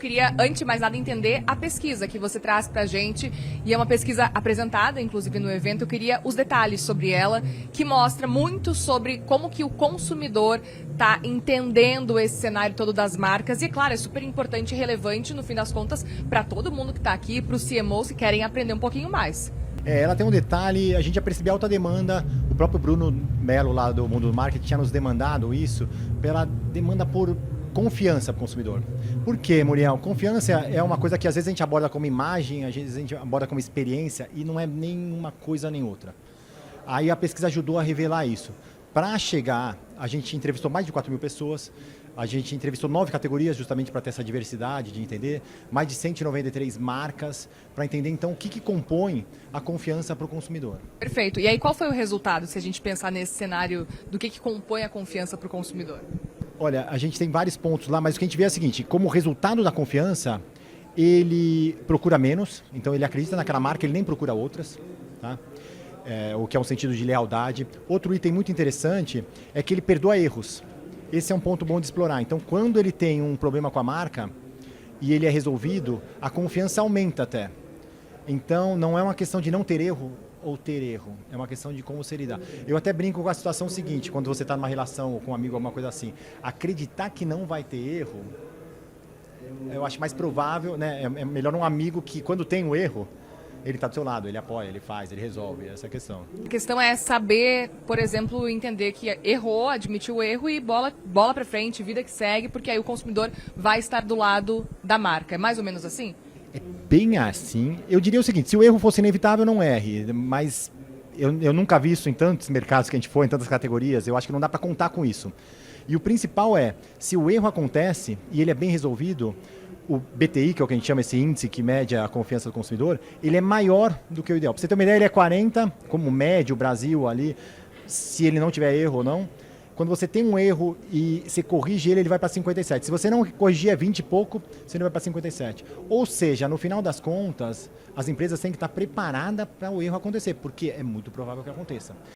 queria, antes de mais nada, entender a pesquisa que você traz para a gente. E é uma pesquisa apresentada, inclusive, no evento. Eu queria os detalhes sobre ela, que mostra muito sobre como que o consumidor está entendendo esse cenário todo das marcas. E, claro, é super importante e relevante, no fim das contas, para todo mundo que está aqui, para os CMOs que querem aprender um pouquinho mais. Ela tem um detalhe, a gente já percebeu alta demanda, o próprio Bruno Melo lá do Mundo do Marketing tinha nos demandado isso, pela demanda por confiança para o consumidor. Por quê, Muriel? Confiança é uma coisa que às vezes a gente aborda como imagem, às vezes a gente aborda como experiência e não é nem uma coisa nem outra. Aí a pesquisa ajudou a revelar isso. Para chegar, a gente entrevistou mais de 4 mil pessoas, a gente entrevistou 9 categorias justamente para ter essa diversidade de entender, mais de 193 marcas, para entender então o que compõe a confiança para o consumidor. Perfeito. E aí qual foi o resultado, se a gente pensar nesse cenário do que compõe a confiança para o consumidor? Olha, a gente tem vários pontos lá, mas o que a gente vê é o seguinte, como resultado da confiança, ele procura menos, então ele acredita naquela marca, ele nem procura outras, tá? O que é um sentido de lealdade. Outro item muito interessante é que ele perdoa erros. Esse é um ponto bom de explorar. Então, quando ele tem um problema com a marca e ele é resolvido, a confiança aumenta até. Então, não é uma questão de não ter erro ou ter erro. É uma questão de como você lidar. Eu até brinco com a situação seguinte, quando você está numa relação com um amigo, alguma coisa assim. Acreditar que não vai ter erro, eu acho mais provável, né? É melhor um amigo que, quando tem um erro, ele está do seu lado, ele apoia, ele faz, ele resolve, essa é a questão. A questão é saber, por exemplo, entender que errou, admitir o erro e bola para frente, vida que segue, porque aí o consumidor vai estar do lado da marca. É mais ou menos assim? É bem assim. Eu diria o seguinte, se o erro fosse inevitável, não erre, mas eu nunca vi isso em tantos mercados que a gente foi, em tantas categorias, eu acho que não dá para contar com isso. E o principal é, se o erro acontece e ele é bem resolvido, o BTI, que é o que a gente chama esse índice que mede a confiança do consumidor, ele é maior do que o ideal. Para você ter uma ideia, ele é 40, como médio, o Brasil ali, se ele não tiver erro ou não. Quando você tem um erro e você corrige ele, ele vai para 57. Se você não corrigir, é 20 e pouco, você não vai para 57. Ou seja, no final das contas, as empresas têm que estar preparadas para o erro acontecer, porque é muito provável que aconteça.